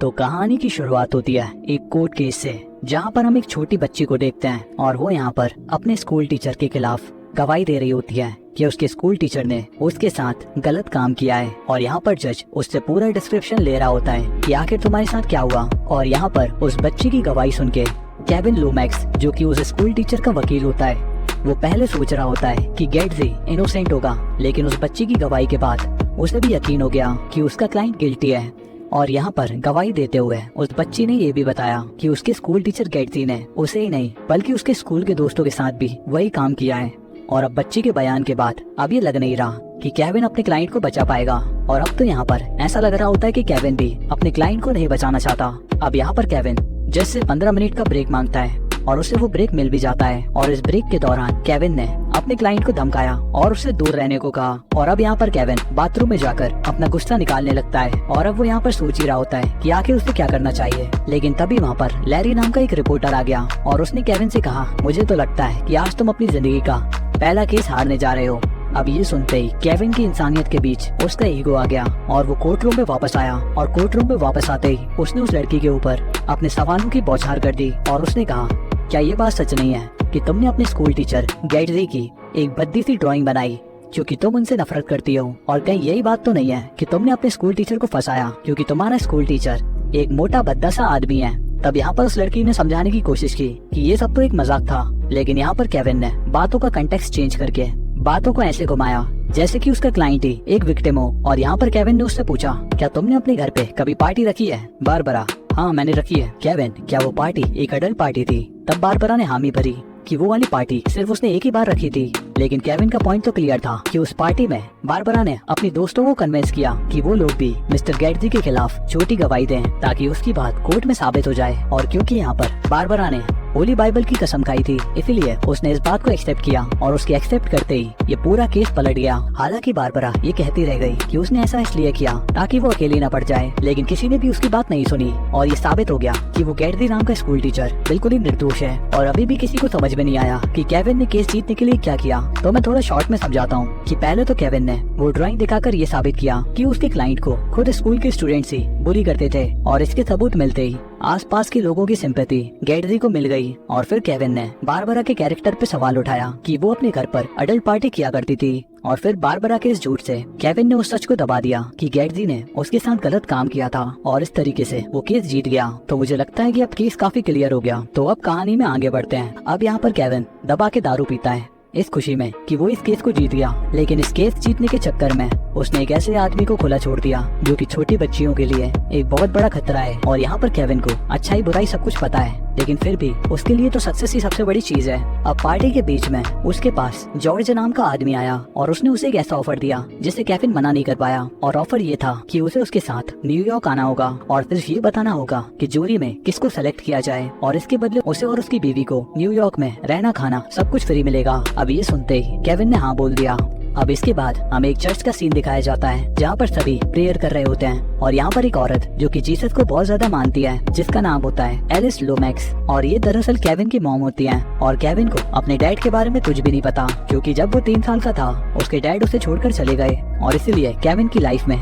तो कहानी की शुरुआत होती है एक कोर्ट केस से, जहाँ पर हम एक छोटी बच्ची को देखते हैं और वो यहाँ पर अपने स्कूल टीचर के खिलाफ गवाही दे रही होती है कि उसके स्कूल टीचर ने उसके साथ गलत काम किया है। और यहाँ पर जज उससे पूरा डिस्क्रिप्शन ले रहा होता है कि आखिर तुम्हारे साथ क्या हुआ। और यहाँ पर उस बच्ची की गवाही सुन के केविन लोमैक्स, जो कि उस स्कूल टीचर का वकील होता है, वो पहले सोच रहा होता है कि गेट्जी इनोसेंट होगा, लेकिन उस बच्ची की गवाही के बाद उसे भी यकीन हो गया कि उसका क्लाइंट गिल्टी है। और यहाँ पर गवाही देते हुए उस बच्ची ने ये भी बताया कि उसके स्कूल टीचर गेट्जी ने उसे ही नहीं बल्कि उसके स्कूल के दोस्तों के साथ भी वही काम किया है। और अब बच्ची के बयान के बाद अब ये लग नहीं रहा कि केविन अपने क्लाइंट को बचा पाएगा। और अब तो यहाँ पर ऐसा लग रहा होता है कि केविन भी अपने क्लाइंट को नहीं बचाना चाहता। अब यहाँ पर केविन जज से 15 मिनट का ब्रेक मांगता है और उसे वो ब्रेक मिल भी जाता है। और इस ब्रेक के दौरान केविन ने अपने क्लाइंट को धमकाया और उससे दूर रहने को कहा। और अब यहाँ पर केविन बाथरूम में जाकर अपना गुस्सा निकालने लगता है और अब वो यहाँ पर सोच ही रहा होता है कि आखिर उसे क्या करना चाहिए। लेकिन तभी वहाँ पर लैरी नाम का एक रिपोर्टर आ गया और उसने केविन से कहा, मुझे तो लगता है कि आज तुम अपनी जिंदगी का पहला केस हारने जा रहे हो। अब ये सुनते ही केविन की इंसानियत के बीच उसका ईगो आ गया और वो कोर्ट रूम में वापस आया। और कोर्ट रूम में वापस आते ही उसने उस लड़की के ऊपर अपने सवालों की बौछार कर दी और उसने कहा, क्या ये बात सच नहीं है कि तुमने अपने स्कूल टीचर गेट्जी की एक भद्दी सी ड्राइंग बनाई क्योंकि तुम उनसे नफरत करती हो? और कहीं यही बात तो नहीं है कि तुमने अपने स्कूल टीचर को फंसाया क्योंकि तुम्हारा स्कूल टीचर एक मोटा भद्दा सा आदमी है? तब यहाँ पर उस लड़की ने समझाने की कोशिश की कि ये सब तो एक मजाक था, लेकिन यहाँ पर केविन ने बातों का कंटेक्स्ट चेंज करके बातों को ऐसे घुमाया जैसे कि उसका क्लाइंट ही एक विक्टिम हो। और यहाँ पर केविन ने उससे पूछा, क्या तुमने अपने घर पे कभी पार्टी रखी है? बारबरा, हाँ मैंने रखी है। केविन, क्या वो पार्टी एक अडल्ट पार्टी थी? तब बारबरा ने हामी भरी कि वो वाली पार्टी सिर्फ उसने एक ही बार रखी थी। लेकिन केविन का पॉइंट तो क्लियर था कि उस पार्टी में बारबरा ने अपने दोस्तों को कन्विंस किया कि वो लोग भी मिस्टर गेट्जी के खिलाफ छोटी गवाही दें ताकि उसकी बात कोर्ट में साबित हो जाए। और क्योंकि यहाँ पर बारबरा ने होली बाइबल की कसम खाई थी, इसीलिए उसने इस बात को एक्सेप्ट किया और उसके एक्सेप्ट करते ही ये पूरा केस पलट गया। हालांकि बारबरा ये कहती रह गई कि उसने ऐसा इसलिए किया ताकि वो अकेली न पड़ जाए, लेकिन किसी ने भी उसकी बात नहीं सुनी और ये साबित हो गया कि वो गेट्जी नाम का स्कूल टीचर बिल्कुल ही निर्दोष है। और अभी भी किसी को समझ में नहीं आया कि केविन ने केस जीतने के लिए क्या किया। तो मैं थोड़ा शॉर्ट में समझाता हूँ कि पहले तो केविन ने वो ड्राइंग दिखाकर ये साबित किया कि उसके क्लाइंट को खुद स्कूल के स्टूडेंट्स ही बुली करते थे। और इसके सबूत मिलते ही आसपास के लोगों की सिंपैथी गेट्जी को मिल गई। और फिर केविन ने बारबरा के कैरेक्टर पे सवाल उठाया कि वो अपने घर पर अडल्ट पार्टी किया करती थी। और फिर बारबरा के इस झूठ से केविन ने उस सच को दबा दिया कि गेट्जी ने उसके साथ गलत काम किया था और इस तरीके से वो केस जीत गया। तो मुझे लगता है कि अब केस काफी क्लियर हो गया। तो अब कहानी में आगे बढ़ते हैं। अब यहाँ पर केविन दबा के दारू पीता है इस खुशी में कि वो इस केस को जीत गया, लेकिन इस केस जीतने के चक्कर में उसने एक ऐसे आदमी को खुला छोड़ दिया जो कि छोटी बच्चियों के लिए एक बहुत बड़ा खतरा है। और यहाँ पर केविन को अच्छाई बुराई सब कुछ पता है, लेकिन फिर भी उसके लिए तो सक्सेस ही सबसे बड़ी चीज है। अब पार्टी के बीच में उसके पास जॉर्ज नाम का आदमी आया और उसने उसे एक ऐसा ऑफर दिया जिसे केविन मना नहीं कर पाया। और ऑफर ये था कि उसे उसके साथ न्यूयॉर्क आना होगा और सिर्फ ये बताना होगा कि जूरी में किसको सेलेक्ट किया जाए, और इसके बदले उसे और उसकी बीवी को न्यूयॉर्क में रहना खाना सब कुछ फ्री मिलेगा। अब ये सुनते ही केविन ने हाँ बोल दिया। अब इसके बाद हमें एक चर्च का सीन दिखाया जाता है जहाँ पर सभी प्रेयर कर रहे होते हैं। और यहाँ पर एक औरत जो कि जीसस को बहुत ज्यादा मानती है, जिसका नाम होता है एलिस लोमैक्स, और ये दरअसल केविन की मॉम होती है। और केविन को अपने डैड के बारे में कुछ भी नहीं पता क्योंकि जब वो 3 साल का था उसके डैड उसे छोड़कर चले गए। और इसीलिए केविन की लाइफ में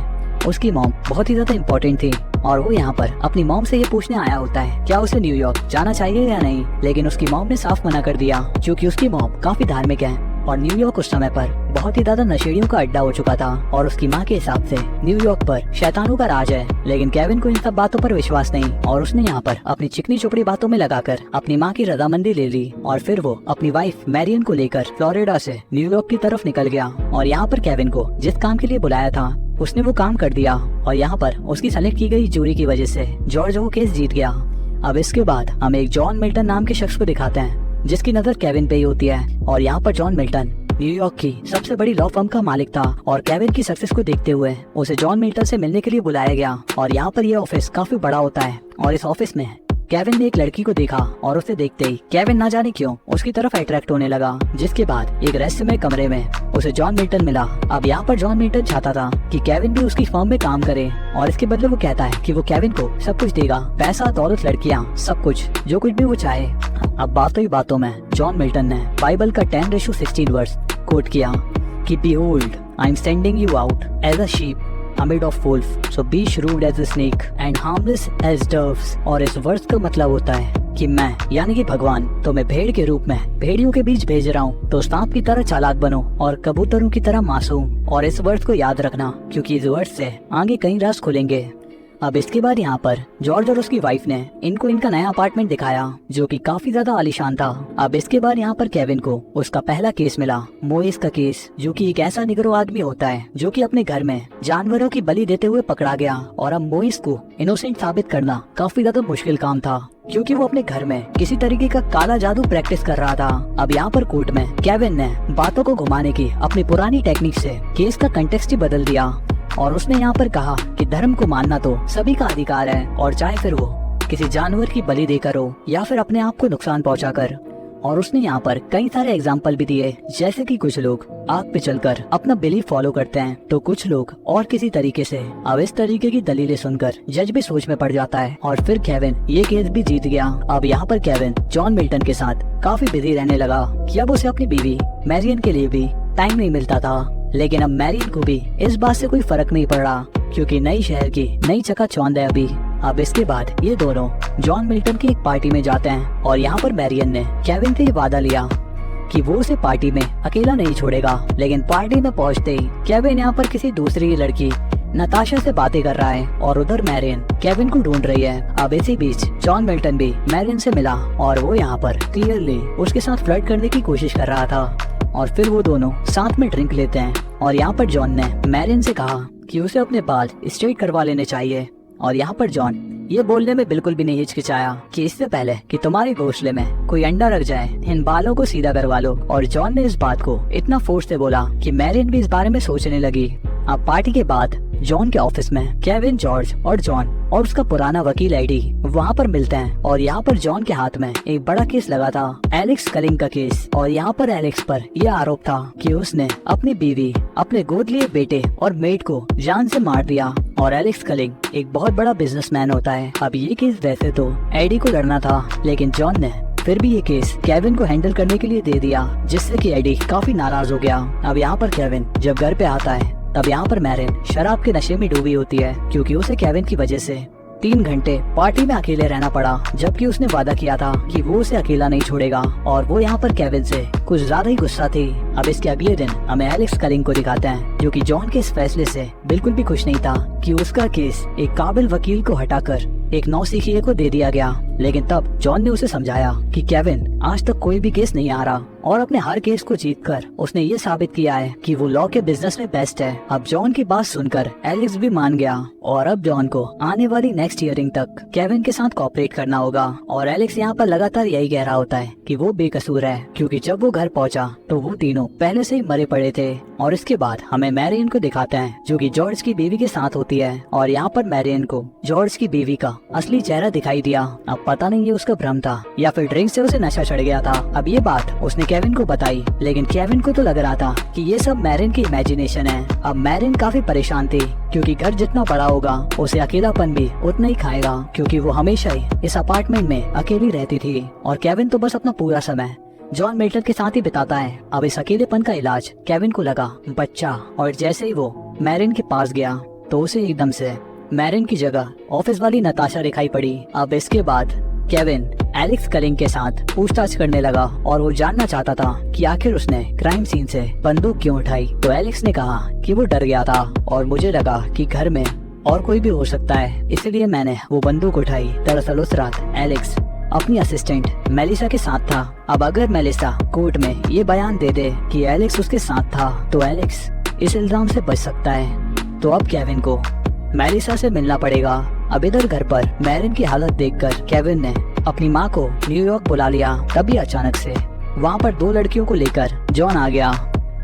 उसकी मॉम बहुत ही ज्यादा इम्पोर्टेंट थी। और वो यहाँ पर अपनी मॉम से ये पूछने आया होता है क्या उसे न्यूयॉर्क जाना चाहिए या नहीं, लेकिन उसकी मॉम ने साफ मना कर दिया क्योंकि उसकी मॉम काफी धार्मिक है और न्यूयॉर्क उस समय पर बहुत ही ज्यादा नशेड़ियों का अड्डा हो चुका था। और उसकी माँ के हिसाब से न्यूयॉर्क पर शैतानों का राज है। लेकिन केविन को इन सब बातों पर विश्वास नहीं और उसने यहाँ पर अपनी चिकनी चुपड़ी बातों में लगाकर अपनी माँ की रजामंदी ले ली। और फिर वो अपनी वाइफ मैरियन को लेकर फ्लोरिडा से न्यूयॉर्क की तरफ निकल गया। और यहाँ पर केविन को जिस काम के लिए बुलाया था उसने वो काम कर दिया और यहाँ पर उसकी सेलेक्ट की गई जूरी की वजह से जॉर्ज वो केस जीत गया। अब इसके बाद हम एक जॉन मिल्टन नाम के शख्स को दिखाते हैं जिसकी नजर केविन पे ही होती है। और यहाँ पर जॉन मिल्टन न्यूयॉर्क की सबसे बड़ी लॉ फर्म का मालिक था और केविन की सक्सेस को देखते हुए उसे जॉन मिल्टन से मिलने के लिए बुलाया गया। और यहाँ पर यह ऑफिस काफी बड़ा होता है और इस ऑफिस में केविन ने एक लड़की को देखा और उसे देखते ही केविन ना जाने क्यों उसकी तरफ अट्रैक्ट होने लगा, जिसके बाद एक रहस्यमय कमरे में उसे जॉन मिल्टन मिला। अब यहाँ पर जॉन मिल्टन चाहता था कि केविन भी उसकी फर्म में काम करे और इसके बदले वो कहता है कि वो केविन को सब कुछ देगा, पैसा दौलत लड़कियाँ सब कुछ, जो कुछ भी वो चाहे। अब बातों ही बातों में जॉन मिल्टन ने बाइबल का 10:16 वर्स कोट किया कि Behold, I am sending you out as a sheep amid of wolf, so be shrewd as a snake and harmless as doves। और इस वर्ष का मतलब होता है कि मैं यानी कि भगवान तो मैं भेड़ के रूप में भेड़ियों के बीच भेज रहा हूँ, तो सांप की तरह चालाक बनो और कबूतरों की तरह मासूम। और इस वर्ड को याद रखना क्योंकि इस वर्ड से आगे कई राज खुलेंगे। अब इसके बाद यहाँ पर जॉर्ज और उसकी वाइफ ने इनको इनका नया अपार्टमेंट दिखाया जो कि काफी ज्यादा आलीशान था। अब इसके बाद यहाँ पर केविन को उसका पहला केस मिला, मोइस का केस, जो कि एक ऐसा निग्रो आदमी होता है जो कि अपने घर में जानवरों की बलि देते हुए पकड़ा गया। और अब मोइस को इनोसेंट साबित करना काफी ज्यादा मुश्किल काम था क्योंकि वो अपने घर में किसी तरीके का काला जादू प्रैक्टिस कर रहा था। अब यहाँ पर कोर्ट में केविन ने बातों को घुमाने की अपनी पुरानी टेक्निक से केस का कंटेक्स्ट ही बदल दिया और उसने यहाँ पर कहा कि धर्म को मानना तो सभी का अधिकार है, और चाहे फिर वो किसी जानवर की बलि देकर हो या फिर अपने आप को नुकसान पहुंचाकर। और उसने यहाँ पर कई सारे एग्जाम्पल भी दिए, जैसे कि कुछ लोग आग पे चलकर अपना बिलीफ फॉलो करते हैं तो कुछ लोग और किसी तरीके से। अब इस तरीके की दलीलें सुनकर जज भी सोच में पड़ जाता है और फिर केविन ये केस भी जीत गया। अब यहाँ पर केविन जॉन मिल्टन के साथ काफी बिजी रहने लगा कि अब उसे अपनी बीवी मैरियन के लिए भी टाइम नहीं मिलता था। लेकिन अब मैरियन को भी इस बात से कोई फर्क नहीं पड़ रहा क्योंकि नई शहर की नई चकाचौंध है अभी। अब इसके बाद ये दोनों जॉन मिल्टन की एक पार्टी में जाते हैं और यहाँ पर मैरियन ने केविन से ये वादा लिया कि वो उसे पार्टी में अकेला नहीं छोड़ेगा। लेकिन पार्टी में पहुँचते ही केविन यहाँ पर किसी दूसरी लड़की नताशा से बातें कर रहा है और उधर मैरियन केविन को ढूंढ रही है। अब इसी बीच जॉन मिल्टन भी मैरियन से मिला और वो यहाँ पर क्लियरली उसके साथ फ्लर्ट करने की कोशिश कर रहा था। और फिर वो दोनों साथ में ड्रिंक लेते हैं और यहाँ पर जॉन ने मैरियन से कहा कि उसे अपने बाल स्ट्रेट करवा लेने चाहिए। और यहाँ पर जॉन ये बोलने में बिल्कुल भी नहीं हिचकिचाया कि इससे पहले कि तुम्हारे घोंसले में कोई अंडा रख जाए, इन बालों को सीधा करवा लो। और जॉन ने इस बात को इतना फोर्स से बोला कि मैरियन भी इस बारे में सोचने लगी। अब पार्टी के बाद जॉन के ऑफिस में केविन, जॉर्ज और जॉन और उसका पुराना वकील एडी वहाँ पर मिलते हैं। और यहाँ पर जॉन के हाथ में एक बड़ा केस लगा था, एलेक्स कलिंग का केस। और यहाँ पर एलेक्स पर यह आरोप था कि उसने अपनी बीवी, अपने गोद लिए बेटे और मेड को जान से मार दिया। और एलेक्स कलिंग एक बहुत बड़ा बिजनेसमैन होता है। अब ये केस वैसे तो एडी को लड़ना था, लेकिन जॉन ने फिर भी ये केस केविन को हैंडल करने के लिए दे दिया, जिससे कि एडी काफी नाराज हो गया। अब यहाँ पर केविन जब घर पे आता है तब यहाँ पर मैरियन शराब के नशे में डूबी होती है क्योंकि उसे केविन की वजह से 3 घंटे पार्टी में अकेले रहना पड़ा, जबकि उसने वादा किया था कि वो उसे अकेला नहीं छोड़ेगा। और वो यहाँ पर केविन से कुछ ज्यादा ही गुस्सा थी। अब इसके अगले दिन हमें एलेक्स कलिंग को दिखाते हैं जो कि जॉन के इस फैसले से बिल्कुल भी खुश नहीं था कि उसका केस एक काबिल वकील को हटाकर एक नौसिखिए को दे दिया गया। लेकिन तब जॉन ने उसे समझाया कि केविन आज तक कोई भी केस नहीं आ रहा और अपने हर केस को जीतकर उसने ये साबित किया है कि वो लॉ के बिजनेस में बेस्ट है। अब जॉन की बात सुनकर एलेक्स भी मान गया और अब जॉन को आने वाली नेक्स्ट हियरिंग तक केविन के साथ कोऑपरेट करना होगा। और एलेक्स यहाँ पर लगातार यही कह रहा होता है कि वो बेकसूर है क्योंकि जब वो घर पहुँचा तो वो तीनों पहले से ही मरे पड़े थे। और इसके बाद हमें मैरियन को दिखाते हैं जो कि जॉर्ज की बीवी के साथ होती है। और यहाँ पर मैरियन को जॉर्ज की बीवी का असली चेहरा दिखाई दिया। अब पता नहीं ये उसका भ्रम था या फिर ड्रिंक से उसे नशा चढ़ गया था। अब ये बात उसने केविन को बताई, लेकिन केविन को तो लग रहा था कि ये सब मैरियन की इमेजिनेशन है। अब मैरियन काफी परेशान थी क्योंकि घर जितना बड़ा होगा उसे अकेलापन भी उतना ही खाएगा क्योंकि वो हमेशा ही इस अपार्टमेंट में अकेली रहती थी। और केविन तो बस अपना पूरा समय जॉन मिल्टन के साथ ही बिताता है। अब इस अकेलेपन का इलाज केविन को लगा बच्चा, और जैसे ही वो मैरियन के पास गया तो उसे एकदम से मैरियन की जगह ऑफिस वाली नताशा दिखाई पड़ी। अब इसके बाद केविन एलेक्स कलिंग के साथ पूछताछ करने लगा और वो जानना चाहता था कि आखिर उसने क्राइम सीन से बंदूक क्यों उठाई। तो एलेक्स ने कहा कि वो डर गया था और मुझे लगा कि घर में और कोई भी हो सकता है, इसलिए मैंने वो बंदूक उठाई। दरअसल उस रात एलेक्स अपनी असिस्टेंट मेलिसा के साथ था। अब अगर मेलिसा कोर्ट में ये बयान दे दे कि एलेक्स उसके साथ था तो एलेक्स इस इल्जाम से बच सकता है। तो अब केविन को मेलिसा से मिलना पड़ेगा। अब इधर घर पर मैरियन की हालत देखकर केविन ने अपनी माँ को न्यूयॉर्क बुला लिया। तभी अचानक से वहाँ पर 2 लड़कियों को लेकर जॉन आ गया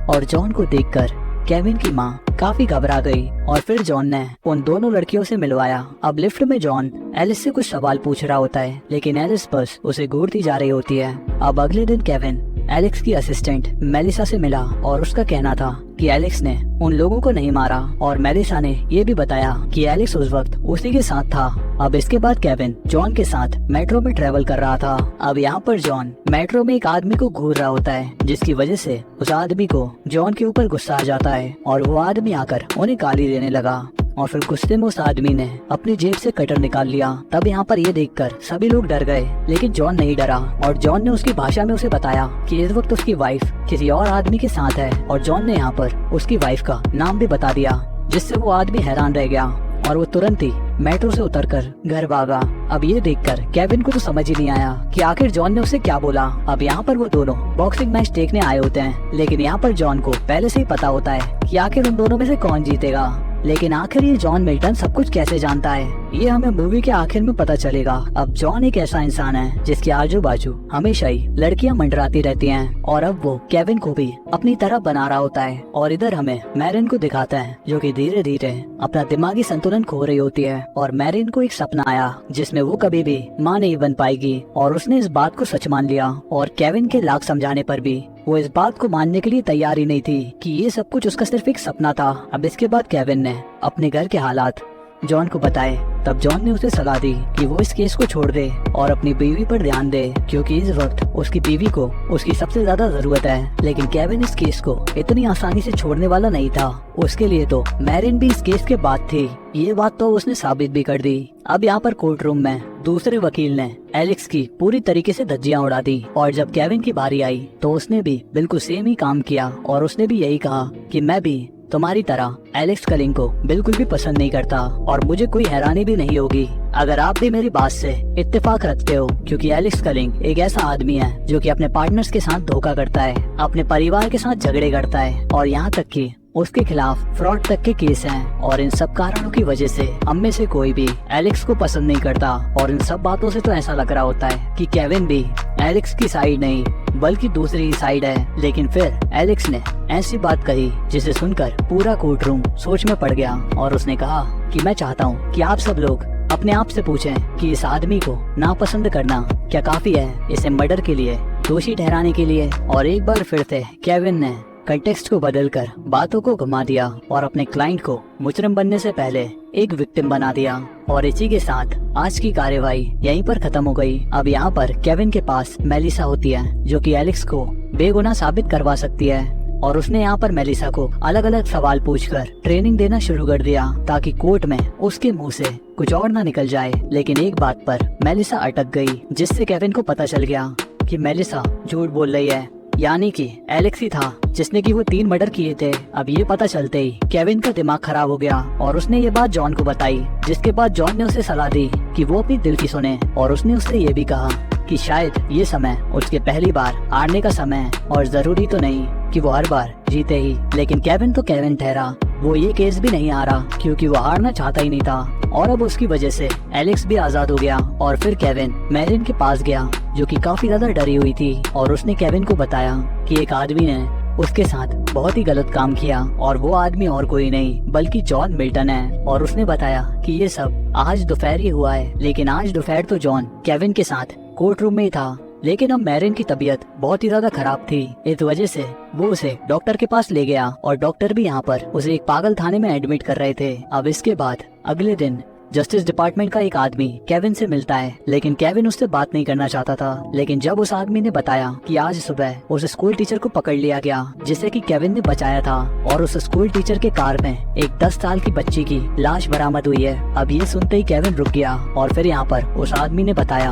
और जॉन को देखकर केविन की माँ काफी घबरा गई और फिर जॉन ने उन दोनों लड़कियों से मिलवाया। अब लिफ्ट में जॉन एलिस से कुछ सवाल पूछ रहा होता है, लेकिन एलिस बस उसे घूरती जा रही होती है। अब अगले दिन केविन एलेक्स की असिस्टेंट मेलिसा से मिला और उसका कहना था कि एलेक्स ने उन लोगों को नहीं मारा। और मेलिसा ने ये भी बताया कि एलेक्स उस वक्त उसी के साथ था। अब इसके बाद केविन जॉन के साथ मेट्रो में ट्रेवल कर रहा था। अब यहाँ पर जॉन मेट्रो में एक आदमी को घूर रहा होता है, जिसकी वजह से उस आदमी को जॉन के ऊपर गुस्सा आ जाता है और वो आदमी आकर उन्हें गाली देने लगा। और फिर गुस्से में उस आदमी ने अपनी जेब से कटर निकाल लिया। तब यहाँ पर ये देखकर सभी लोग डर गए, लेकिन जॉन नहीं डरा और जॉन ने उसकी भाषा में उसे बताया कि इस वक्त उसकी वाइफ किसी और आदमी के साथ है। और जॉन ने यहाँ पर उसकी वाइफ का नाम भी बता दिया, जिससे वो आदमी हैरान रह गया और वो तुरंत ही मेट्रो से उतरकर घर भागा। अब ये देखकर केविन को तो समझ ही नहीं आया कि आखिर जॉन ने उसे क्या बोला। अब यहाँ पर वो दोनों बॉक्सिंग मैच देखने आए होते हैं, लेकिन यहाँ पर जॉन को पहले से ही पता होता है कि आखिर उन दोनों में से कौन जीतेगा। लेकिन आखिर ये जॉन मिल्टन सब कुछ कैसे जानता है, ये हमें मूवी के आखिर में पता चलेगा। अब जॉन एक ऐसा इंसान है जिसके आजू बाजू हमेशा ही लड़कियां मंडराती रहती हैं, और अब वो केविन को भी अपनी तरह बना रहा होता है। और इधर हमें मैरिन को दिखाता है, जो कि धीरे धीरे अपना दिमागी संतुलन खो रही होती है। और मैरिन को एक सपना आया जिसमें वो कभी भी माँ नहीं बन पाएगी, और उसने इस बात को सच मान लिया। और केविन के लाख समझाने पर भी वो इस बात को मानने के लिए तैयार ही नहीं थी कि ये सब कुछ उसका सिर्फ एक सपना था। अब इसके बाद केविन ने अपने घर के हालात जॉन को बताए। तब जॉन ने उसे सलाह दी कि वो इस केस को छोड़ दे और अपनी बीवी पर ध्यान दे, क्योंकि इस वक्त उसकी बीवी को उसकी सबसे ज्यादा जरूरत है। लेकिन केविन इस केस को इतनी आसानी से छोड़ने वाला नहीं था। उसके लिए तो मैरिन भी इस केस के बाद थी, ये बात तो उसने साबित भी कर दी। अब यहाँ पर कोर्ट रूम में दूसरे वकील ने एलेक्स की पूरी तरीके से धज्जियां उड़ा दी, और जब केविन की बारी आई तो उसने भी बिल्कुल सेम ही काम किया। और उसने भी यही कहा कि मैं भी तुम्हारी तरह एलेक्स कलिंग को बिल्कुल भी पसंद नहीं करता, और मुझे कोई हैरानी भी नहीं होगी अगर आप भी मेरी बात से इत्तेफाक रखते हो, क्योंकि एलेक्स कलिंग एक ऐसा आदमी है जो कि अपने पार्टनर्स के साथ धोखा करता है, अपने परिवार के साथ झगड़े करता है, और यहाँ तक कि उसके खिलाफ फ्रॉड तक के केस हैं। और इन सब कारणों की वजह से हम में से कोई भी एलेक्स को पसंद नहीं करता। और इन सब बातों से तो ऐसा लग रहा होता है कि केविन भी एलेक्स की साइड नहीं बल्कि दूसरी ही साइड है। लेकिन फिर एलेक्स ने ऐसी बात कही जिसे सुनकर पूरा कोर्ट रूम सोच में पड़ गया, और उसने कहा कि मैं चाहता हूँ कि आप सब लोग अपने आप से पूछें कि इस आदमी को नापसंद करना क्या काफी है इसे मर्डर के लिए दोषी ठहराने के लिए। और एक बार फिर से केविन ने कंटेक्स्ट को बदलकर बातों को घुमा दिया और अपने क्लाइंट को मुजरिम बनने से पहले एक विक्टिम बना दिया। और इसी के साथ आज की कार्यवाही यहीं पर खत्म हो गई। अब यहाँ पर केविन के पास मेलिसा होती है, जो कि एलेक्स को बेगुनाह साबित करवा सकती है। और उसने यहाँ पर मेलिसा को अलग अलग सवाल पूछकर ट्रेनिंग देना शुरू कर दिया, ताकि कोर्ट में उसके मुंह से कुछ और ना निकल जाए। लेकिन एक बात पर मेलिसा अटक गई, जिससे केविन को पता चल गया कि मेलिसा झूठ बोल रही है, यानी कि एलेक्स ही था जिसने कि वो 3 मर्डर किए थे। अब ये पता चलते ही केविन का दिमाग खराब हो गया, और उसने ये बात जॉन को बताई, जिसके बाद जॉन ने उसे सलाह दी कि वो अपनी दिल की सुने। और उसने उससे ये भी कहा कि शायद ये समय उसके पहली बार हारने का समय है, और जरूरी तो नहीं कि वो हर बार जीते ही। लेकिन केविन तो केविन ठहरा, वो ये केस भी नहीं हारा क्योंकि वो हारना चाहता ही नहीं था। और अब उसकी वजह से एलेक्स भी आजाद हो गया। और फिर केविन मैरिन के पास गया, जो कि काफी ज्यादा डरी हुई थी, और उसने केविन को बताया कि एक आदमी ने उसके साथ बहुत ही गलत काम किया, और वो आदमी और कोई नहीं बल्कि जॉन मिल्टन है। और उसने बताया कि ये सब आज दोपहर ही हुआ है। लेकिन आज दोपहर तो जॉन केविन के साथ कोर्ट रूम में ही था, लेकिन अब मैरिन की तबीयत बहुत ही ज्यादा खराब थी। इस वजह से वो उसे डॉक्टर के पास ले गया, और डॉक्टर भी यहाँ पर उसे एक पागल खाने में एडमिट कर रहे थे। अब इसके बाद अगले दिन जस्टिस डिपार्टमेंट का एक आदमी केविन से मिलता है, लेकिन केविन उससे बात नहीं करना चाहता था। लेकिन जब उस आदमी ने बताया कि आज सुबह उस स्कूल टीचर को पकड़ लिया गया जिसे कि केविन ने बचाया था, और उस स्कूल टीचर के कार में एक 10 साल की बच्ची की लाश बरामद हुई है। अब ये सुनते ही केविन रुक गया, और फिर यहाँ पर उस आदमी ने बताया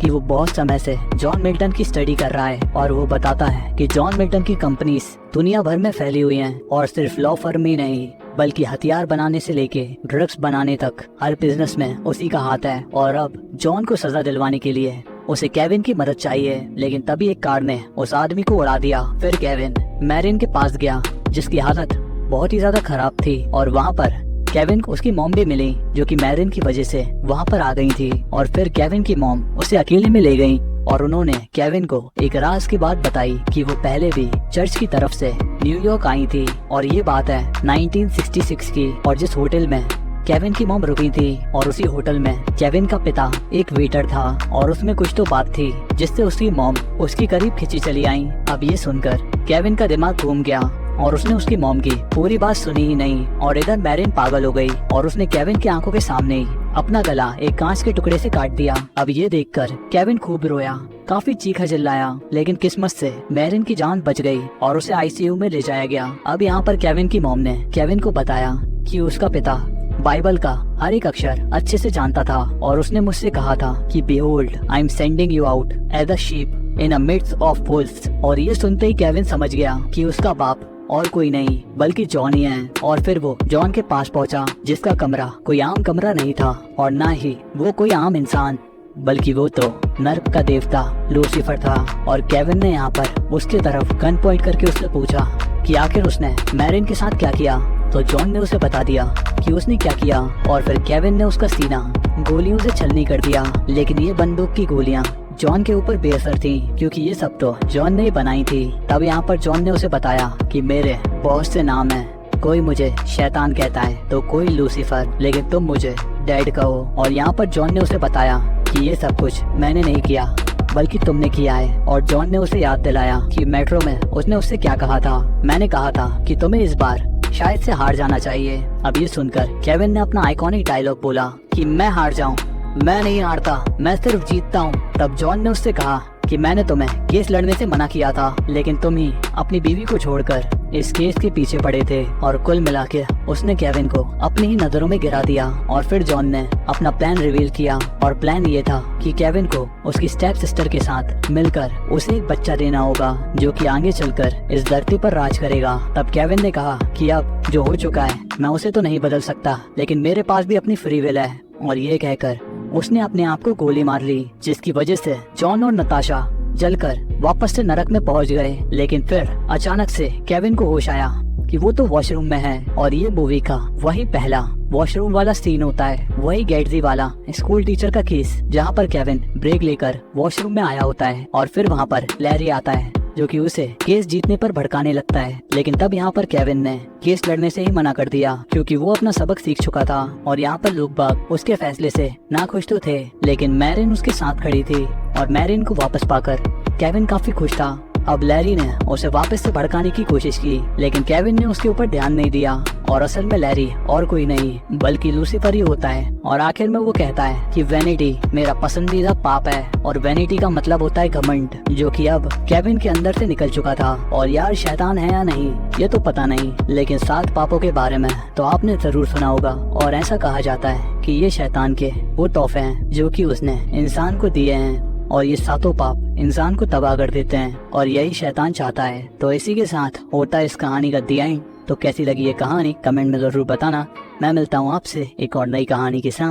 कि वो बहुत समय से जॉन मिल्टन की स्टडी कर रहा है, और वो बताता है कि जॉन मिल्टन की कंपनीज दुनिया भर में फैली हुई हैं, और सिर्फ लॉ फर्म ही नहीं बल्कि हथियार बनाने से लेके ड्रग्स बनाने तक हर बिजनेस में उसी का हाथ है। और अब जॉन को सजा दिलवाने के लिए उसे केविन की मदद चाहिए। लेकिन तभी एक कार ने उस आदमी को उड़ा दिया। फिर केविन मैरिन के पास गया, जिसकी हालत बहुत ही ज्यादा खराब थी, और वहाँ पर केविन को उसकी मॉम भी मिली, जो कि मैरिन की वजह से वहाँ पर आ गई थी। और फिर केविन की मॉम उसे अकेले में ले गई, और उन्होंने केविन को एक राज की बात बताई कि वो पहले भी चर्च की तरफ से न्यूयॉर्क आई थी, और ये बात है 1966 की। और जिस होटल में केविन की मॉम रुकी थी, और उसी होटल में केविन का पिता एक वेटर था, और उसमें कुछ तो बात थी जिससे उसकी मॉम उसके करीब खिंची चली आई। अब ये सुनकर केविन का दिमाग घूम गया, और उसने उसकी मॉम की पूरी बात सुनी ही नहीं। और इधर मैरिन पागल हो गई, और उसने केविन की आंखों के सामने ही अपना गला एक कांच के टुकड़े से काट दिया। अब ये देखकर केविन खूब रोया, काफी चीखा चिल्लाया, लेकिन किस्मत से मैरिन की जान बच गई, और उसे आईसीयू में ले जाया गया। अब यहाँ पर केविन की मॉम ने केविन को बताया कि उसका पिता बाइबल का हर एक अक्षर अच्छे से जानता था और उसने मुझसे कहा था कि behold, I am sending you out as a sheep in a midst of wolves। और ये सुनते ही केविन समझ गया कि उसका बाप और कोई नहीं बल्कि जॉन ही है। और फिर वो जॉन के पास पहुंचा, जिसका कमरा कोई आम कमरा नहीं था और ना ही वो कोई आम इंसान, बल्कि वो तो नर्क का देवता लूसीफर था। और केविन ने यहाँ पर उसके तरफ गन पॉइंट करके उससे पूछा कि आखिर उसने मैरिन के साथ क्या किया। तो जॉन ने उसे बता दिया कि उसने क्या किया और फिर केविन ने उसका सीना गोलियों से छलनी कर दिया। लेकिन ये बंदूक की गोलियां जॉन के ऊपर बेअसर थी, क्योंकि ये सब तो जॉन ने ही बनाई थी। तब यहाँ पर जॉन ने उसे बताया कि मेरे बहुत से नाम हैं, कोई मुझे शैतान कहता है तो कोई लूसीफर, लेकिन तुम मुझे डैड कहो। और यहाँ पर जॉन ने उसे बताया कि ये सब कुछ मैंने नहीं किया बल्कि तुमने किया है। और जॉन ने उसे याद दिलाया कि मेट्रो में उसने उससे क्या कहा था। मैंने कहा था कि तुम्हें इस बार शायद से हार जाना चाहिए। अब ये सुनकर केविन ने अपना आइकॉनिक डायलॉग बोला कि मैं हार जाऊं, मैं नहीं हारता, मैं सिर्फ जीतता हूँ। तब जॉन ने उससे कहा कि मैंने तुम्हें केस लड़ने से मना किया था, लेकिन तुम ही अपनी बीवी को छोड़कर इस केस के पीछे पड़े थे। और कुल मिला के उसने केविन को अपनी ही नजरों में गिरा दिया। और फिर जॉन ने अपना प्लान रिवील किया और प्लान ये था कि केविन को उसकी स्टेप सिस्टर के साथ मिलकर उसे एक बच्चा देना होगा, जो कि आगे चलकर इस धरती पर राज करेगा। तब केविन ने कहा कि अब जो हो चुका है मैं उसे तो नहीं बदल सकता, लेकिन मेरे पास भी अपनी फ्री विल है। और ये कहकर उसने अपने आप को गोली मार ली, जिसकी वजह से जॉन और नताशा जलकर वापस से नरक में पहुंच गए। लेकिन फिर अचानक से केविन को होश आया कि वो तो वॉशरूम में है। और ये मूवी का वही पहला वॉशरूम वाला सीन होता है, वही गेट्सी वाला स्कूल टीचर का केस, जहाँ पर केविन ब्रेक लेकर वॉशरूम में आया होता है। और फिर वहाँ पर लैरी आता है, जो कि उसे केस जीतने पर भड़काने लगता है। लेकिन तब यहाँ पर केविन ने केस लड़ने से ही मना कर दिया, क्योंकि वो अपना सबक सीख चुका था। और यहाँ पर लोग बाग उसके फैसले से नाखुश तो थे, लेकिन मैरिन उसके साथ खड़ी थी। और मैरिन को वापस पाकर केविन काफी खुश था। अब लैरी ने उसे वापस से भड़काने की कोशिश की, लेकिन केविन ने उसके ऊपर ध्यान नहीं दिया। और असल में लैरी और कोई नहीं बल्कि लूसीफर ही होता है। और आखिर में वो कहता है कि वैनिटी मेरा पसंदीदा पाप है। और वैनिटी का मतलब होता है घमंड, जो कि अब केविन के अंदर से निकल चुका था। और यार शैतान है या नहीं ये तो पता नहीं, लेकिन 7 पापों के बारे में तो आपने जरूर सुना होगा। और ऐसा कहा जाता है कि ये शैतान के वो तोहफे हैं जो कि उसने इंसान को दिए हैं। और ये 7 पाप इंसान को तबाह कर देते हैं, और यही शैतान चाहता है। तो इसी के साथ होता है इस कहानी का दी एंड। तो कैसी लगी ये कहानी कमेंट में जरूर बताना। मैं मिलता हूँ आपसे एक और नई कहानी के साथ।